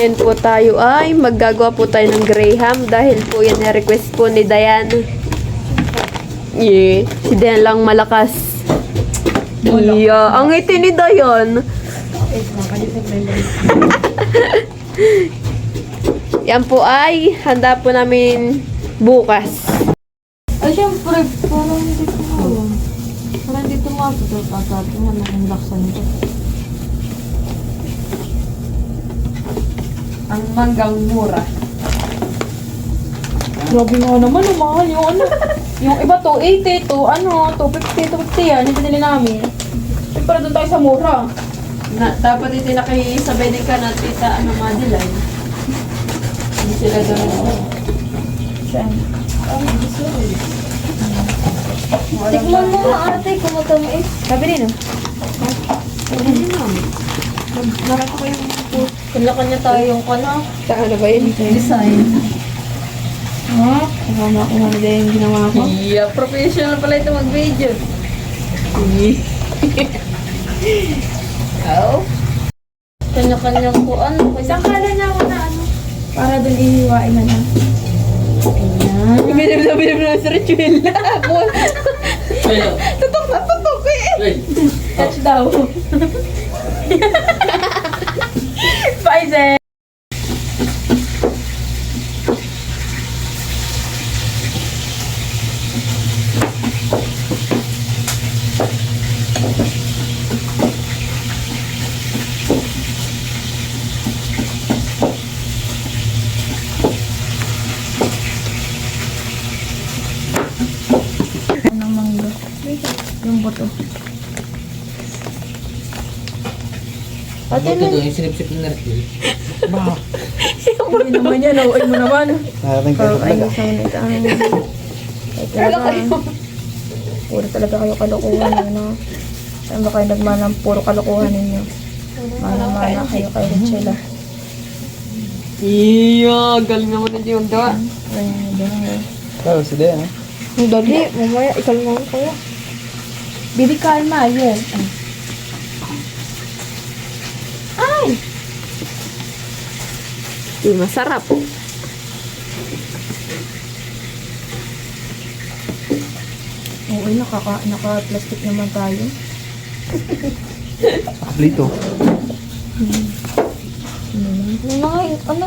ngayon po tayo ay maggagawa po tayo ng Graham dahil po yan na request po ni Diane. Yeah, si Diane lang malakas. Yeah, ang ngiti ni Diane. Yan po ay handa po namin bukas. Ay, syempre, parang hindi ko alam. Parang hindi tumapos. Tatapos nga na yung laksan ko. Ang manggang mura. Grabe nga naman, mahal yung ano. Yung iba 280, to ano, 250, 250 yan. Yung pinili namin. Siyempre, doon tayo sa mura. Dapat ito nakisabay din ka na tita Madeline. Hindi sila gano'n. Saan? Tikman mo nga ate kung matamis. Sabi rin, no? Hindi namin. Narata ko yung Kanya-kanya tayo yung kana. ano ba yun? Design. Ha? Kasama ko nga nila yung ginawa ko. Yeah, professional pala ito mag-video. Oh. Kanya-kanyang ko ano. Isang kala niya ako na ano. Para doon ihiwain na lang. Ayan. Binib na sa ritual na ako. Tutok na tutok eh. Touch daw. Bye, Anong mangga? Yung buto. Ate, Ito doon, yung sinip-sip na rin. hindi naman yan. Nauin mo naman. Narating ka Ay, talaga. sa ulit. Ay, talaga. Puro talaga kayo kalokohan. Ano? Saan ba kayo nagmanang puro kalokohan ninyo? Mana-mana kayo kay Richela. Iya, galing naman na yung dawa. Ay, dahil. Pero si Dea, eh. Ang dali, mamaya, ikalma ko kayo. Bibi, kalma, yes. Ay! Di masarap. Okay, naka-plastic naman tayo. Lito. Ano mga, ano?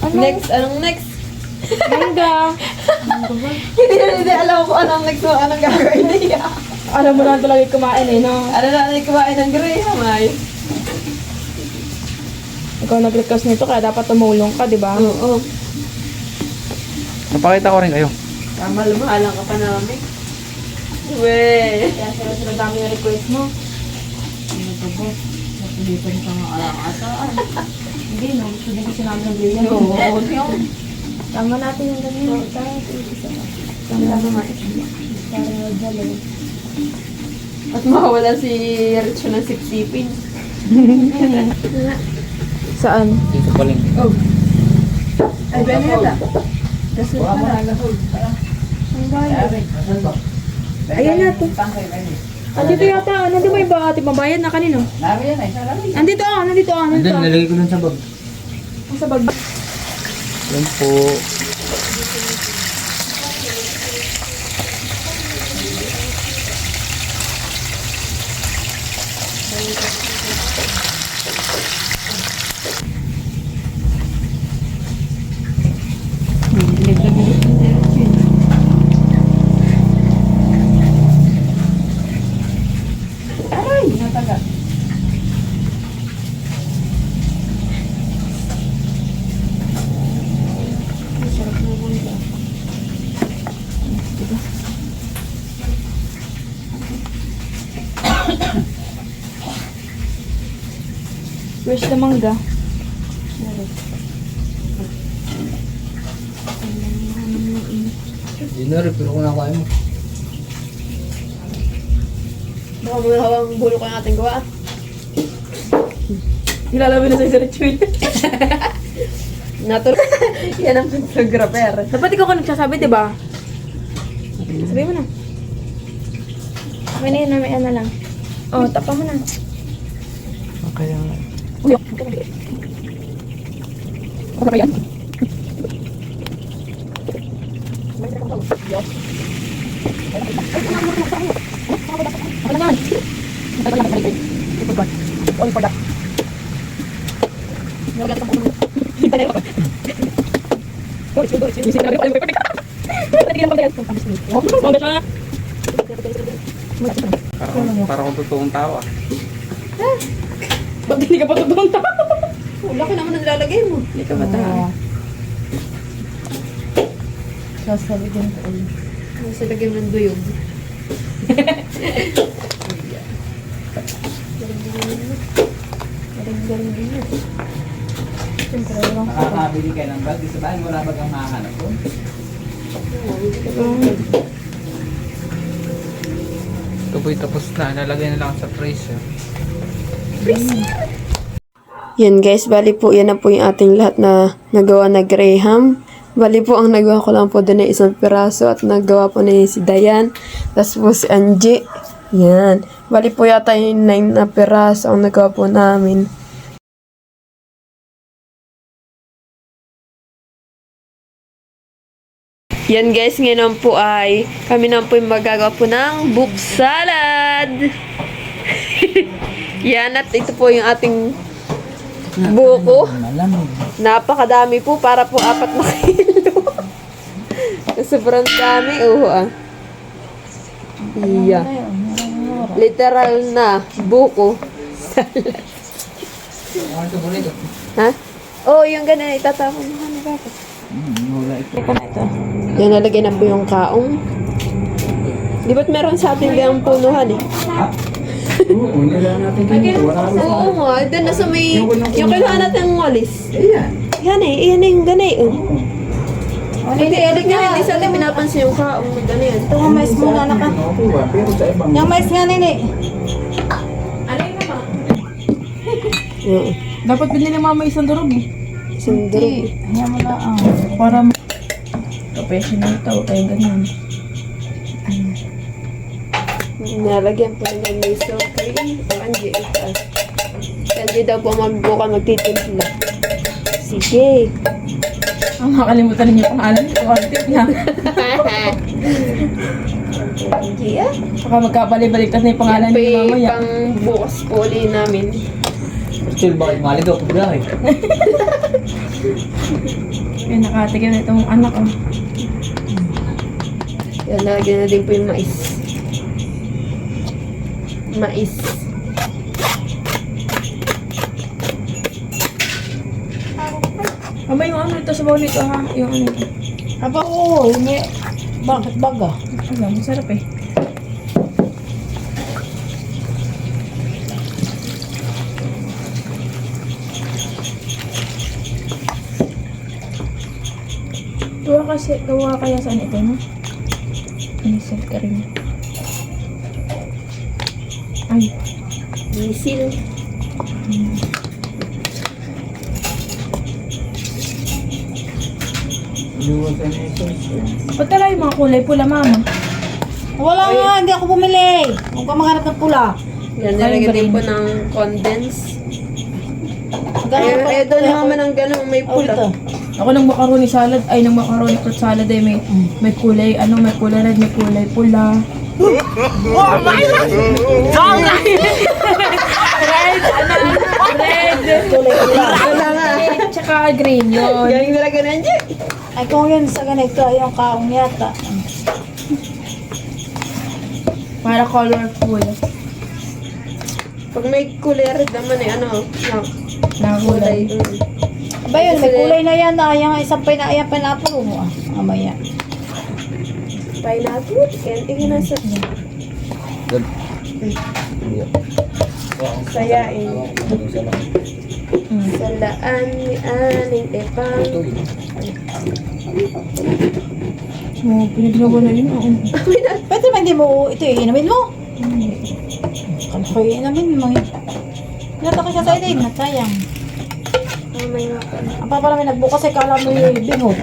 Ano? Next, anong next? Mangga! Hindi alam ko anong next o anong gagawin niya. Alam mo na talaga kumain eh, no? Ano na kumain ng Graham ay? Ikaw nag-request nito, kaya dapat tumulong ka, di ba? Oo. Napakita ko rin kayo. Mahal-mahalan ka pa namin. Weh. Kaya sila dami yung request mo. Ano to, boss? Napulitan ka nga alang-ataan. Hindi, no? Gusto din kasi namin ng ganyan. Oo, yun. Tama natin yung ganyan. Tama natin nga. Para nagdalo. At mawala si Richo ng sipsipin. Saan? Dito pa lang. Oh. Ay, Beneta. Kasi pala. Ang bayan. Ayan na to. Andito yata. Nandito ba yung ate mabayad na kanino? Nandito ah. Nandito ah. Nandito Andun, ah. nalagay ko dun sa bag. Ang sa bag. Yan po. Aray, nataga. Where's the mangga? Yun na rin, pero kung nakain mo. Baka mo hawang bulo ko yung ating gawa. Nilalabi na sa Richard. Natural. Yan ang photographer. Dapat ikaw ka nagsasabi, di ba? Sabi mo na. Okay na yun, may ano lang. Oh, tapa mo na. Okay lang. Uy, Ano ba yan? Ano yan? All for that. Para kung totoong tao ah. Ba't hindi ka pa totoong tao? Laki naman ang nilalagay mo. Hindi ka matahan. Sasabihin ko ulit. Nasa lagay mo ng duyog. Galing-galing din yun. Siyempre, walang Nakakabili kayo ng bag. Sa bahay mo na bag ang makahanap ko. Ito po'y tapos na. Nalagay na lang sa freezer. Yan guys, bali po yan na po yung ating lahat na nagawa na Graham. Bali po ang nagawa ko lang po din ay isang piraso at nagawa po na si Dayan. Tapos po si Angie. Yan. Bali po yata yung 9 na piraso ang nagawa po namin. Yan guys, ngayon po ay kami naman po yung magagawa po ng book salad. Yan, at ito po yung ating buko. Malamig. Napakadami po, para po 4 na kilo. Sobrang dami. Iya. Literal na buko. Salad. Ano ito burrito? Ha? Oh, yung ganun, itatapon mo. Ano bakit? Wala ito. Yan, nalagay na po yung kaong. Di ba't meron sa ating gayang punuhan eh? Oo, nila natin dito. Wala rin. Oo nga, doon na sa may... Yung kinuha natin ng walis. Yan eh, yan yung ganay. Hindi, hindi sa atin pinapansin yung kaong. Gano'n yan. Ito nga mais muna na ka. Pero sa ibang... Yung mais nga nini. Oo. Dapat bilhin ni mama isang durog eh. Sindrog. Ayan mo na para professional tao tayo ganyan. Nalagyan po nila may soap cream. Ang Angie, ito. Si Angie daw po magbuka magtitimpla. Sige. Ang makalimutan ninyo pangalan ko. Tip na. Angie ah. Baka magkabalik-baliktad na yung pangalan Yan po ni yung mamaya. pang bukas po ulit namin. Still, bakit maligaw? Paglahay. Yan, nakatikim na itong anak ko. Yan, nalagyan na din po yung mais. Mais. Aba, yung ano ito sa bawal nito ha? Yung ano ito. Aba, oo, hindi. Bakit baga? Alam, masarap eh. Gawa kaya saan ito, no? Inisal ka rin. Ay, Misil. ba't tala yung mga kulay pula, mama? Wala nga, hindi ako bumili. Huwag ka maghanap ng pula. Yan, nalagyan din po ng condense. Doon naman ang ganun, may pula. Ito. Ako ng macaroni salad, ay ng macaroni fruit salad ay may kulay, ano, may kulay red, may kulay pula. Red, Kulay pula. tsaka green yun. Yan yung nalagyan na Angie. Ay, kung yan sa ganito, ay yung kaong yata. Para colorful. Pag may kulay red naman eh, ano, Nakakulay. kulay. Aba yun, may kulay na yan. Yung isang ayan, pineapple mo. Amaya. Pineapple? Yan, nasa Good. sayain. Salaan ni aning epang. So, pinaglago na yun. Oo. Pwede ba hindi mo ito iinamin mo? Kala ko iinamin mo. Nata ko siya sa idin, sayang. May mga Ang papa namin nagbukas ay kala mo yung bingot.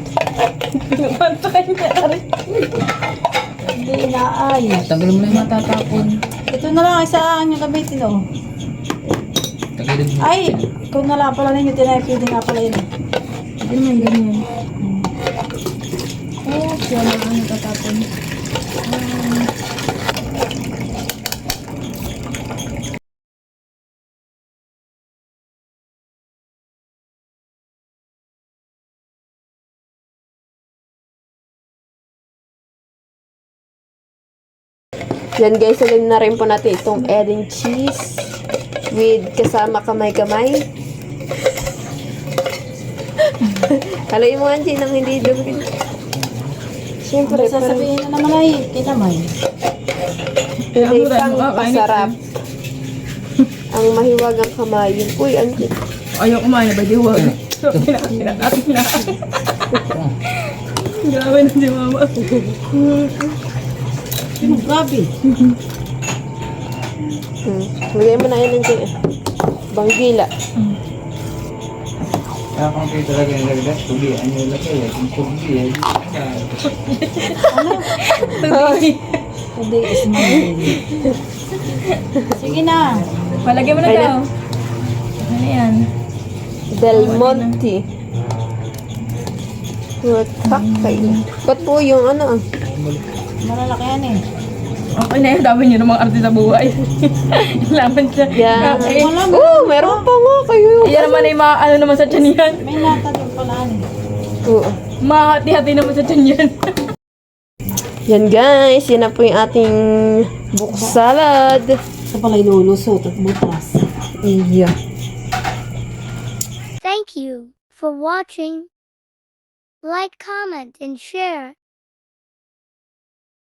Hindi inaayos. Tanggalin mo na yun. Matatapon. Ito na lang isa yung gamitin oh. Tanggalin mo. Ay, ikaw na lang pala ninyo tinay pwede nga pala yun. Hindi Hindi naman ganyan. Oh, siya na ano tatapon. Yan guys, salim na rin po natin itong egg and cheese with kasama kamay-kamay. Haluin mo, Angie, nang hindi dumigin. Siyempre, parang Sasabihin na naman ay kinamay. hindi pang pasarap. Ang mahiwagang kamayin. Uy, Angie. Ayaw kumain na ba? Di huwag. Pinakain na. Grabe na si mama. Grabe. Lagay mo na yan, Angie. Banggila. Kaya kung kayo talaga yung lagdas, tubian nyo lagay. Yung tubi, Hindi, ismail. Sige na. Palagay mo na Ay, daw. Ano yan? Del Monte. What? Kakay. Ba't po yung ano? Malalaki yan eh. Okay na yun. Dami nyo ng mga arte sa buhay. Laman siya. Yan. Okay. Oh, meron pa nga kayo. Ayan naman ay mga ano naman sa tiyan yan. May nata doon pala eh. Oo. Mahati-hati naman sa tiyan yan. Yan guys, yan na po yung ating buko salad. Ito pala ilulusot at butas. Iya. Thank you for watching. Like, comment, and share.